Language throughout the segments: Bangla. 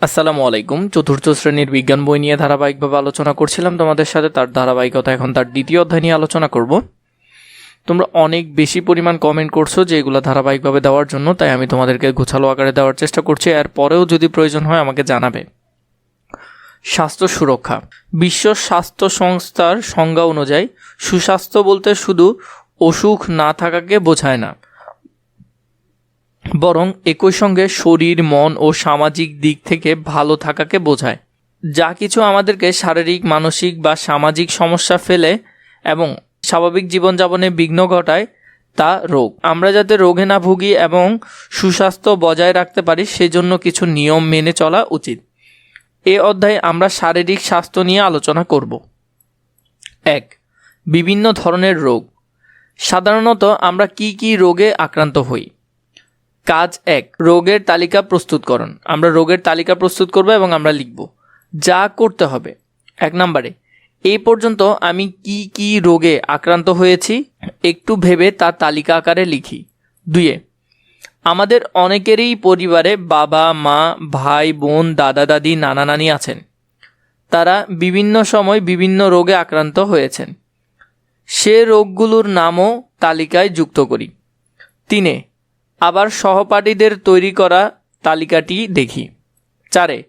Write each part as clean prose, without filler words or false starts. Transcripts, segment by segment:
আসসালামু আলাইকুম। চতুর্থ শ্রেণীর বিজ্ঞান বই নিয়ে ধারাবাহিকভাবে আলোচনা করছিলাম তোমাদের সাথে। তার ধারাবাহিকতা এখন তার দ্বিতীয় অধ্যায় নিয়ে আলোচনা করব। তোমরা অনেক বেশি পরিমাণ কমেন্ট করছো যে এগুলো ধারাবাহিকভাবে দেওয়ার জন্য, তাই আমি তোমাদেরকে গোছালো আকারে দেওয়ার চেষ্টা করছি। এর পরেও যদি প্রয়োজন হয় আমাকে জানাবে। স্বাস্থ্য সুরক্ষা। বিশ্ব স্বাস্থ্য সংস্থার সংজ্ঞা অনুযায়ী সুস্বাস্থ্য বলতে শুধু অসুখ না থাকাকে বোঝায় না, বরং একই সঙ্গে শরীর, মন ও সামাজিক দিক থেকে ভালো থাকাকে বোঝায়। যা কিছু আমাদেরকে শারীরিক, মানসিক বা সামাজিক সমস্যা ফেলে এবং স্বাভাবিক জীবনযাপনে বিঘ্ন ঘটায় তা রোগ। আমরা যাতে রোগে না ভুগি এবং সুস্বাস্থ্য বজায় রাখতে পারি সেজন্য কিছু নিয়ম মেনে চলা উচিত। এ অধ্যায়ে আমরা শারীরিক স্বাস্থ্য নিয়ে আলোচনা করব। 1. বিভিন্ন ধরনের রোগ। সাধারণত আমরা কি কি রোগে আক্রান্ত হই? কাজ 1, রোগের তালিকা প্রস্তুতকরণ। আমরা রোগের তালিকা প্রস্তুত করব এবং আমরা লিখব। যা করতে হবে: 1 নম্বরে, এই পর্যন্ত আমি কি কি রোগে আক্রান্ত হয়েছি একটু ভেবে তার তালিকা আকারে লিখি। 2, আমাদের অনেকেরই পরিবারে বাবা, মা, ভাই, বোন, দাদা, দাদি, নানা, নানি আছেন। তারা বিভিন্ন সময় বিভিন্ন রোগে আক্রান্ত হয়েছেন। সে রোগগুলোর নামও তালিকায় যুক্ত করি। 3, আবার সহপাঠীদের তৈরি করা তালিকাটি দেখি। 4,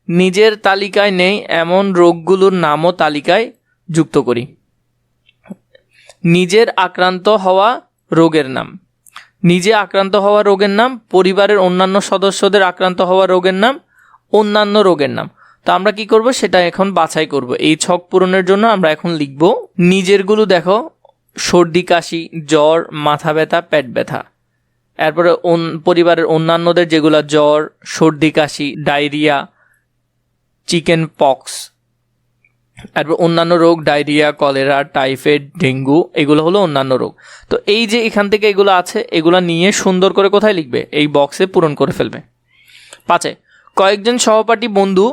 নিজের তালিকায় নেই এমন রোগগুলোর নামও তালিকায় যুক্ত করি। নিজের আক্রান্ত হওয়া রোগের নাম। নিজে আক্রান্ত হওয়া রোগের নাম, পরিবারের অন্যান্য সদস্যদের আক্রান্ত হওয়া রোগের নাম, অন্যান্য রোগের নাম। তো আমরা কি করব সেটা এখন বাছাই করব। এই ছক পূরণের জন্য আমরা এখন লিখব। নিজেরগুলো দেখো: সর্দি, কাশি, জ্বর, মাথা ব্যথা, পেট ব্যথা। এরপরে পরিবারের অন্যান্যদের যেগুলো জ্বর, সর্দি, কাশি, ডায়রিয়া, চিকেন পক্স। এরপর অন্যান্য রোগ ডায়রিয়া, কলেরা, টাইফয়েড, ডেঙ্গু, এগুলো হলো অন্যান্য রোগ। তো এই যে এখান থেকে এগুলো আছে, এগুলো নিয়ে সুন্দর করে কোথায় লিখবে? এই বক্সে পূরণ করে ফেলবে। 5, কয়েকজন সহপাঠী বন্ধু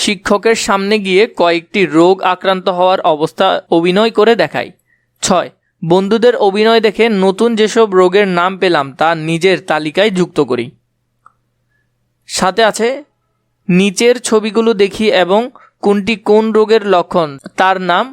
শিক্ষকের সামনে গিয়ে কয়েকটি রোগ আক্রান্ত হওয়ার অবস্থা অভিনয় করে দেখায়। 6, বন্ধুদের অভিনয় দেখে নতুন যেসব রোগের নাম পেলাম তা নিজের তালিকায় যুক্ত করি। সাথে আছে, নিচের ছবিগুলো দেখি এবং কোনটি কোন রোগের লক্ষণ তার নাম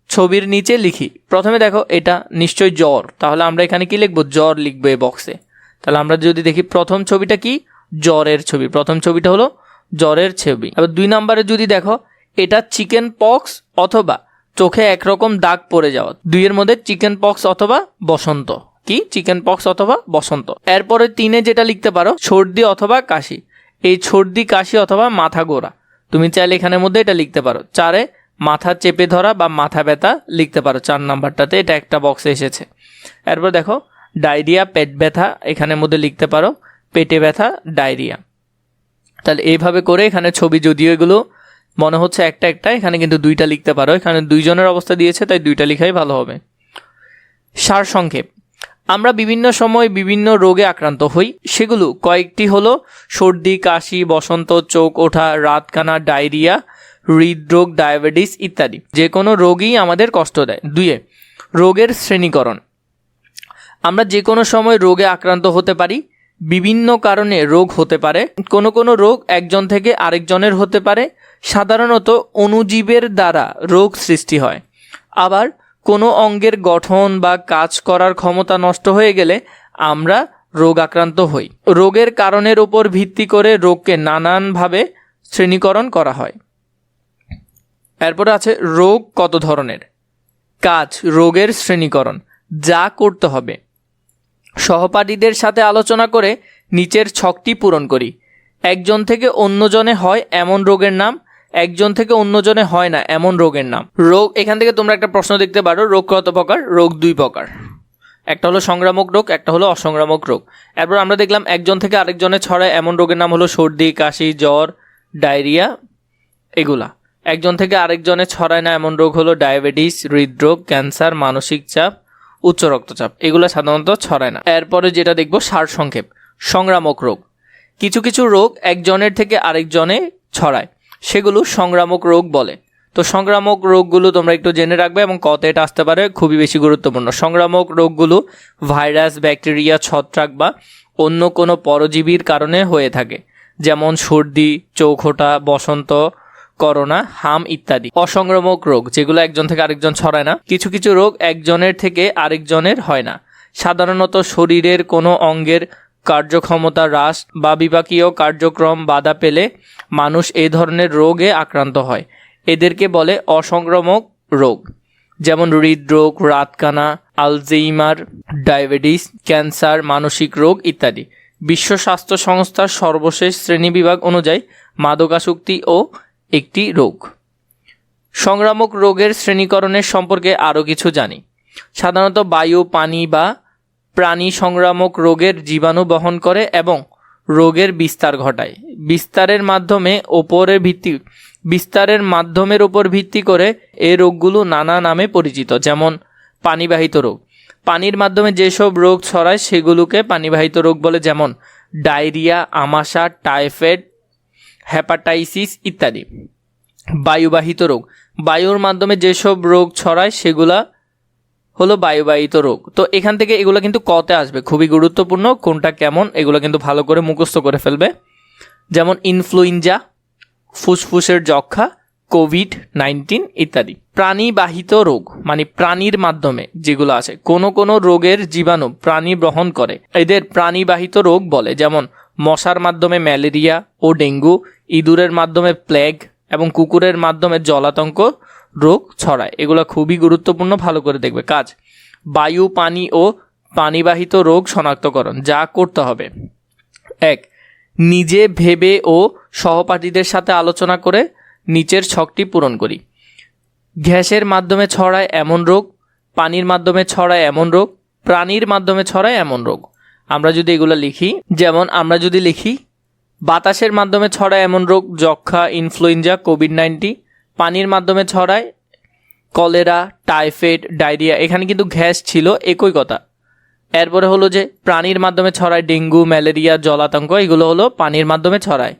ছবির নিচে লিখি। প্রথমে দেখো, এটা নিশ্চয় জ্বর, তাহলে আমরা এখানে কি লিখবো? জ্বর লিখবো এই বক্সে। তাহলে আমরা যদি দেখি প্রথম ছবিটা কি? জ্বরের ছবি। প্রথম ছবিটা হলো জ্বরের ছবি। আবার 2 নম্বরে যদি দেখো, এটা চিকেন পক্স অথবা চোখে একরকম দাগ পড়ে যাওয়া। 2 এর মধ্যে চিকেন পক্স অথবা বসন্ত। কি? চিকেন পক্স অথবা বসন্ত। এরপরে 3 যেটা লিখতে পারো, সর্দি অথবা কাশি। এই সর্দি, কাশি অথবা মাথা ঘোরা। তুমি চাইলে এখানের মধ্যে এটা লিখতে পারো। 4, মাথা চেপে ধরা বা মাথা ব্যথা লিখতে পারো 4 নাম্বারটাতে, এটা একটা বক্সে এসেছে। এরপর দেখো, ডায়রিয়া, পেট ব্যথা, এখানের মধ্যে লিখতে পারো পেটে ব্যথা, ডায়রিয়া। তাহলে এইভাবে করে এখানে ছবি, যদিও এগুলো মনে হচ্ছে একটা একটা, এখানে কিন্তু 2টা লিখতে পারো। এখানে 2 জনের অবস্থা দিয়েছে, তাই 2টা লিখাই ভালো হবে। সারসংক্ষেপ: আমরা বিভিন্ন সময় বিভিন্ন রোগে আক্রান্ত হই। সেগুলো কয়েকটি হলো সর্দি, কাশি, বসন্ত, চোখ ওঠা, রাত কানা, ডায়রিয়া, হৃদরোগ, ডায়াবেটিস ইত্যাদি। যে কোনো রোগই আমাদের কষ্ট দেয়। 2, রোগের শ্রেণীকরণ। আমরা যে কোনো সময় রোগে আক্রান্ত হতে পারি। বিভিন্ন কারণে রোগ হতে পারে। কোনো কোনো রোগ একজন থেকে আরেকজনের হতে পারে। সাধারণত অণুজীবের দ্বারা রোগ সৃষ্টি হয়। আবার কোনো অঙ্গের গঠন বা কাজ করার ক্ষমতা নষ্ট হয়ে গেলে আমরা রোগ আক্রান্ত হই। রোগের কারণের উপর ভিত্তি করে রোগকে নানানভাবে শ্রেণীকরণ করা হয়। এরপরে আছে রোগ কত ধরনের। কাজ, রোগের শ্রেণীকরণ। যা করতে হবে: সহপাঠীদের সাথে আলোচনা করে নিচের ছকটি পূরণ করি। একজন থেকে অন্যজনে হয় এমন রোগের নাম, একজন থেকে অন্যজনে হয় না এমন রোগের নাম। রোগ, এখান থেকে তোমরা একটা প্রশ্ন দেখতে পারো, রোগ কত প্রকার? রোগ 2 প্রকার। একটা হলো সংক্রামক রোগ, একটা হলো অসংক্রামক রোগ। এরপর আমরা দেখলাম একজন থেকে আরেকজনে ছড়ায় এমন রোগের নাম হলো সর্দি, কাশি, জ্বর, ডায়রিয়া, এগুলা। একজন থেকে আরেকজনে ছড়ায় না এমন রোগ হলো ডায়াবেটিস, হৃদরোগ, ক্যান্সার, মানসিক চাপ, উচ্চ রক্তচাপ। এগুলো সাধারণত ছড়ায় না। এরপরে যেটা দেখবো, সারসংক্ষেপ: সংক্রামক রোগ। কিছু কিছু রোগ একজনের থেকে আরেকজনে ছড়ায়, সেগুলো সংক্রামক রোগ বলে। তো সংক্রামক রোগগুলো তোমরা একটু জেনে রাখবে এবং কতে এটা আসতে পারে, খুবই বেশি গুরুত্বপূর্ণ। সংক্রামক রোগগুলো ভাইরাস, ব্যাকটেরিয়া, ছত্রাক বা অন্য কোনো পরজীবীর কারণে হয়ে থাকে। যেমন সর্দি, চৌখোটা, বসন্ত, করোনা, হাম ইত্যাদি। অসংক্রামক রোগ, যেগুলো একজন থেকে আরেকজন ছড়ায় না। কিছু কিছু রোগ একজনের থেকে আরেকজনের হয় না। সাধারণত শরীরের কোনো অঙ্গের কার্যক্ষমতা হ্রাস বা বিপাকীয় কার্যক্রম বাধা পেলে মানুষ এই ধরনের রোগে আক্রান্ত হয়। এদেরকে বলে অসংক্রামক রোগ, যেমন হৃদরোগ, রাতকানা, আলজেইমার, ডায়াবেটিস, ক্যান্সার, মানসিক রোগ ইত্যাদি। বিশ্ব স্বাস্থ্য সংস্থার সর্বশেষ শ্রেণীবিভাগ অনুযায়ী মাদকাসক্তিও একটি রোগ। সংক্রামক রোগের শ্রেণীকরণের সম্পর্কে আরও কিছু জানি। সাধারণত বায়ু, পানি বা প্রাণী সংক্রামক রোগের জীবাণু বহন করে এবং রোগের বিস্তার ঘটায়। বিস্তারের মাধ্যমের উপর ভিত্তি করে এই রোগগুলো নানা নামে পরিচিত, যেমন পানিবাহিত রোগ। পানির মাধ্যমে যেসব রোগ ছড়ায় সেগুলোকে পানিবাহিত রোগ বলে, যেমন ডায়রিয়া, আমাশা, টাইফয়েড, হেপাটাইটিস ইত্যাদি। বায়ুবাহিত রোগ, বায়ুর মাধ্যমে যেসব রোগ ছড়ায় সেগুলা হলো বায়ুবাহিত রোগ। তো এখান থেকে এগুলো কিন্তু কতে আসবে, খুবই গুরুত্বপূর্ণ। কোনটা কেমন এগুলো কিন্তু ভালো করে মুখস্থ করে ফেলবে। যেমন ইনফ্লুয়েঞ্জা, ফুসফুসের যক্ষা, কোভিড-19 ইত্যাদি। প্রাণীবাহিত রোগ মানে প্রাণীর মাধ্যমে যেগুলো আছে, কোনো রোগের জীবাণু প্রাণী বহন করে, এদের প্রাণীবাহিত রোগ বলে। যেমন মশার মাধ্যমে ম্যালেরিয়া ও ডেঙ্গু, ইঁদুরের মাধ্যমে প্লেগ এবং কুকুরের মাধ্যমে জলাতঙ্ক রোগ ছড়ায়। এগুলো খুবই গুরুত্বপূর্ণ, ভালো করে দেখবে কাজ। বায়ু, পানি ও পানিবাহিত রোগ শনাক্তকরণ। যা করতে হবে: 1. নিজে ভেবে ও সহপাঠীদের সাথে আলোচনা করে নিচের ছকটি পূরণ করি। গ্যাসের মাধ্যমে ছড়ায় এমন রোগ, পানির মাধ্যমে ছড়ায় এমন রোগ, প্রাণীর মাধ্যমে ছড়ায় এমন রোগ। আমরা যদি এগুলো লিখি, যেমন আমরা যদি লিখি বাতাসের মাধ্যমে ছড়ায় এমন রোগ যক্ষা, ইনফ্লুয়েঞ্জা, কোভিড-19। পানির মাধ্যমে ছড়ায় কলেরা, টাইফয়েড, ডায়রিয়া। এখানে কিন্তু গ্যাস ছিল, একই কথা। এরপরে হলো যে প্রাণীর মাধ্যমে ছড়ায় ডেঙ্গু, ম্যালেরিয়া, জলাতঙ্ক। এগুলো হলো পানির মাধ্যমে ছড়ায়।